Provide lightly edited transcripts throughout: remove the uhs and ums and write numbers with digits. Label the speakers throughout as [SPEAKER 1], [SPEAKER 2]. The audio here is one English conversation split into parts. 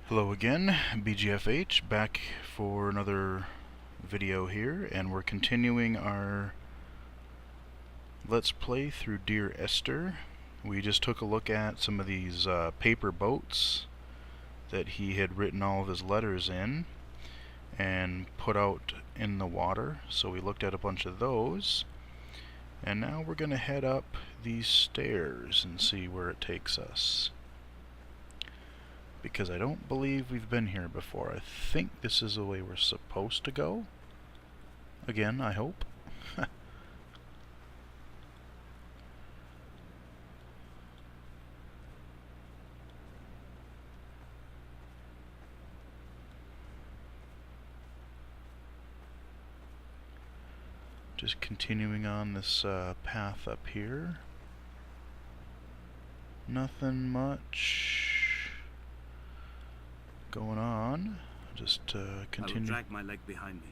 [SPEAKER 1] Hello again, BGFH, back for another video here, and we're continuing our Let's Play through Dear Esther. We just took a look at some of these paper boats that he had written all of his letters in and put out in the water, so we looked at a bunch of those, and now we're going to head up these stairs and see where it takes us. Because I don't believe we've been here before. I think this is the way we're supposed to go. Again, I hope. Just continuing on this path up here. Nothing much going on. Just continue.
[SPEAKER 2] I will drag my leg behind me.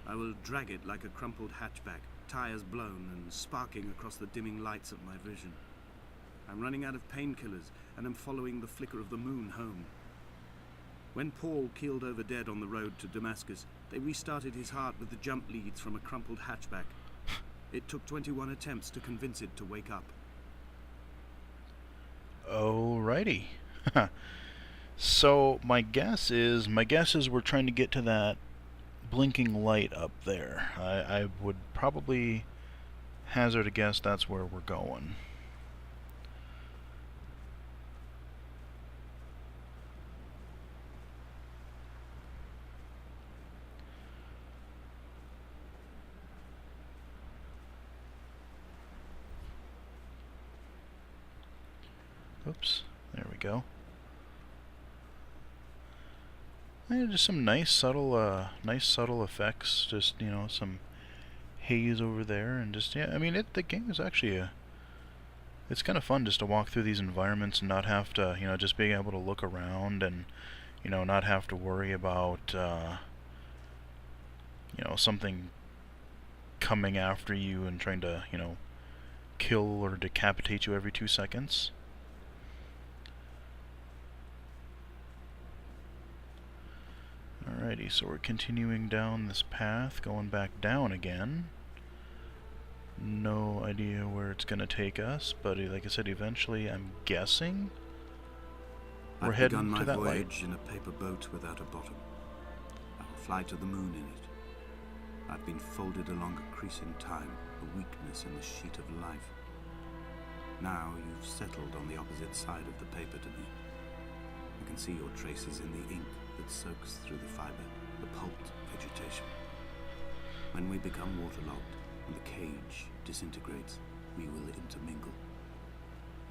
[SPEAKER 2] I will drag it like a crumpled hatchback, tires blown and sparking across the dimming lights of my vision. I'm running out of painkillers and am following the flicker of the moon home. When Paul keeled over dead on the road to Damascus, they restarted his heart with the jump leads from a crumpled hatchback. It took 21 attempts to convince it to wake up.
[SPEAKER 1] Alrighty. So my guess is we're trying to get to that blinking light up there. I would probably hazard a guess that's where we're going. Oops, there we go. And just some nice subtle effects. Just, you know, some haze over there, and just, yeah. I mean, the game is actually it's kind of fun just to walk through these environments and not have to, you know, just being able to look around and, you know, not have to worry about, you know, something coming after you and trying to, you know, kill or decapitate you every 2 seconds. Alrighty, so we're continuing down this path, going back down again. No idea where it's going to take us, but like I said, eventually, I'm guessing we're heading to that light.
[SPEAKER 2] I've begun my voyage in a paper boat without a bottom. I will fly to the moon in it. I've been folded along a crease in time, a weakness in the sheet of life. Now you've settled on the opposite side of the paper to me. I can see your traces in the ink that soaks through the fiber, the pulped vegetation. When we become waterlogged and the cage disintegrates, we will intermingle.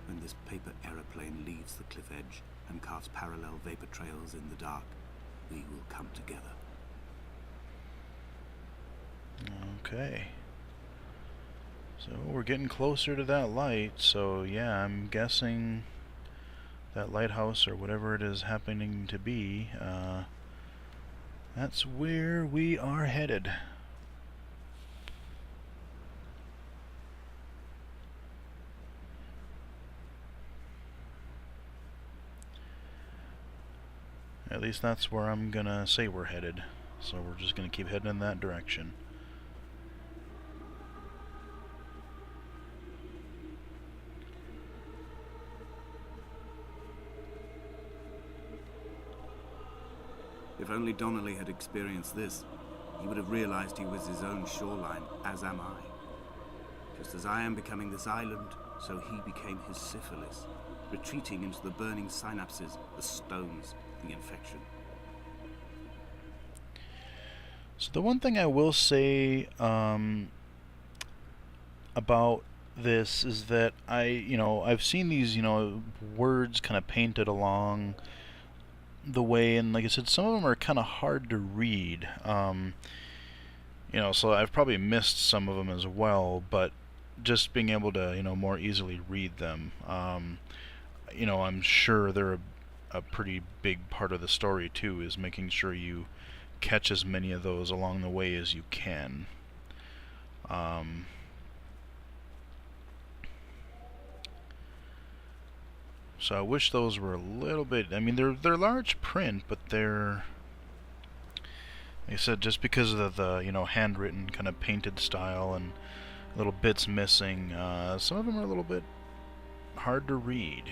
[SPEAKER 2] When this paper aeroplane leaves the cliff edge and casts parallel vapor trails in the dark, we will come together.
[SPEAKER 1] Okay. So we're getting closer to that light, so yeah, I'm guessing that lighthouse, or whatever it is happening to be, that's where we are headed. At least that's where I'm gonna say we're headed. So we're just gonna keep heading in that direction.
[SPEAKER 2] If only Donnelly had experienced this, he would have realized he was his own shoreline, as am I. Just as I am becoming this island, so he became his syphilis, retreating into the burning synapses, the stones, the infection.
[SPEAKER 1] So the one thing I will say about this is that I've seen these, words kind of painted along the way, and like I said, some of them are kind of hard to read. So I've probably missed some of them as well, but just being able to, more easily read them, I'm sure they're a pretty big part of the story too, is making sure you catch as many of those along the way as you can. So I wish those were a little bit, I mean, they're large print, but they're, like I said, just because of the you know, handwritten kind of painted style and little bits missing, some of them are a little bit hard to read.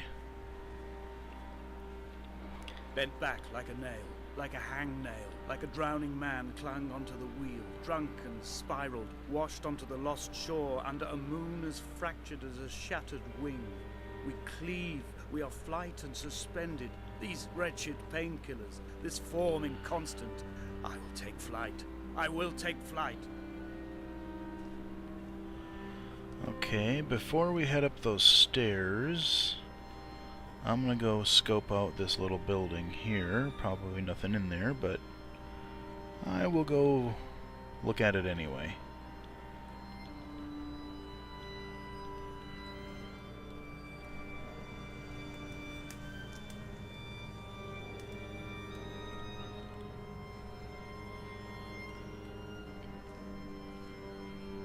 [SPEAKER 3] Bent back like a nail, like a hangnail, like a drowning man clung onto the wheel, drunk and spiraled, washed onto the lost shore under a moon as fractured as a shattered wing. We cleave, we are flight and suspended, these wretched painkillers, this form inconstant. I will take flight. I will take flight.
[SPEAKER 1] Okay, before we head up those stairs, I'm gonna go scope out this little building here. Probably nothing in there, but I will go look at it anyway.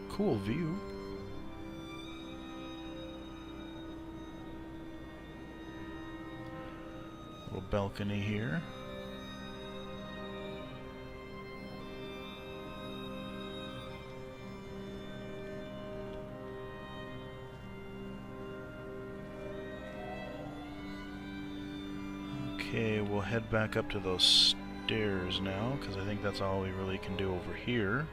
[SPEAKER 1] Cool view. Little balcony here. Okay, we'll head back up to those stairs now, because I think that's all we really can do over here.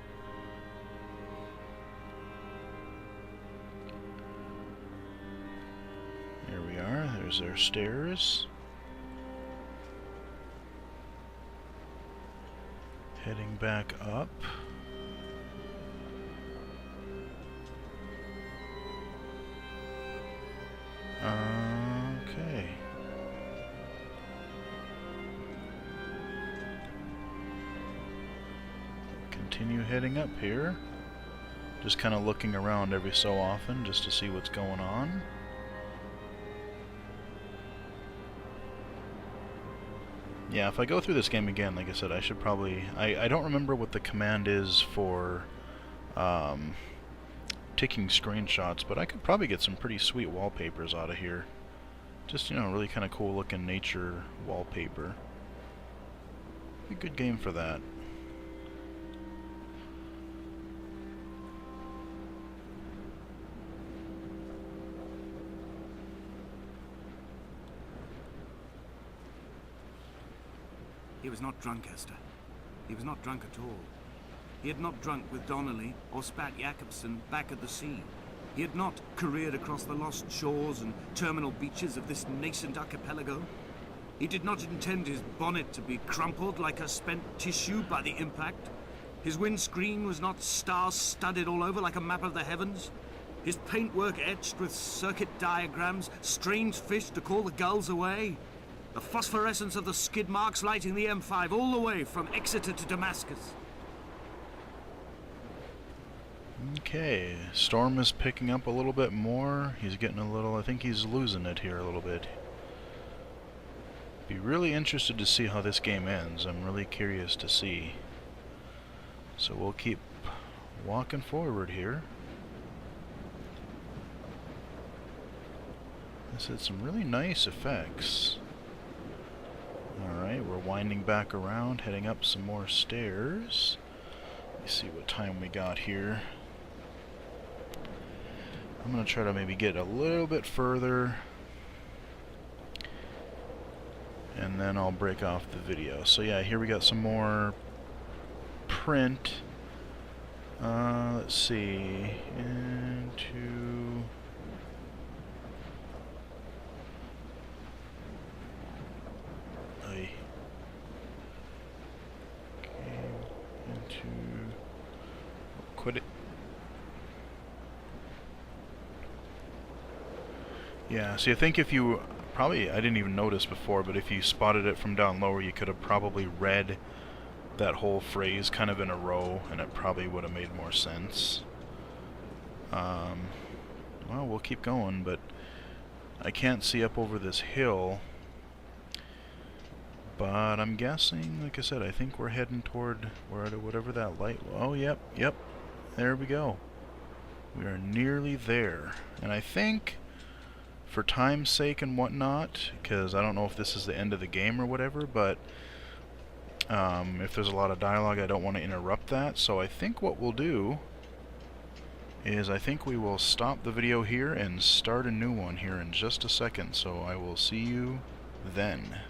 [SPEAKER 1] There we are, there's our stairs. Heading back up. Okay. Continue heading up here. Just kind of looking around every so often just to see what's going on. Yeah, if I go through this game again, like I said, I should probably... I don't remember what the command is for taking screenshots, but I could probably get some pretty sweet wallpapers out of here. Just, you know, really kind of cool looking nature wallpaper. Be a good game for that.
[SPEAKER 2] He was not drunk, Esther. He was not drunk at all. He had not drunk with Donnelly or spat Jakobsen back at the sea. He had not careered across the lost shores and terminal beaches of this nascent archipelago. He did not intend his bonnet to be crumpled like a spent tissue by the impact. His windscreen was not star-studded all over like a map of the heavens. His paintwork etched with circuit diagrams, strange fish to call the gulls away. The phosphorescence of the skid marks lighting the M5 all the way from Exeter to Damascus.
[SPEAKER 1] Okay, storm is picking up a little bit more. He's getting a little, I think he's losing it here a little bit. Be really interested to see how this game ends. I'm really curious to see. So we'll keep walking forward here. This had some really nice effects. Alright, we're winding back around, heading up some more stairs. Let me see what time we got here. I'm going to try to maybe get a little bit further, and then I'll break off the video. So yeah, here we got some more print. Let's see, into... Quit it. Yeah, see, I think if you probably, I didn't even notice before, but if you spotted it from down lower, you could have probably read that whole phrase kind of in a row, and it probably would have made more sense. Well, we'll keep going, but I can't see up over this hill. But I'm guessing, like I said, I think we're heading toward whatever that light... Oh, yep. There we go. We are nearly there. And I think, for time's sake and whatnot, because I don't know if this is the end of the game or whatever, but if there's a lot of dialogue, I don't want to interrupt that. So I think what we'll do is I think we will stop the video here and start a new one here in just a second. So I will see you then.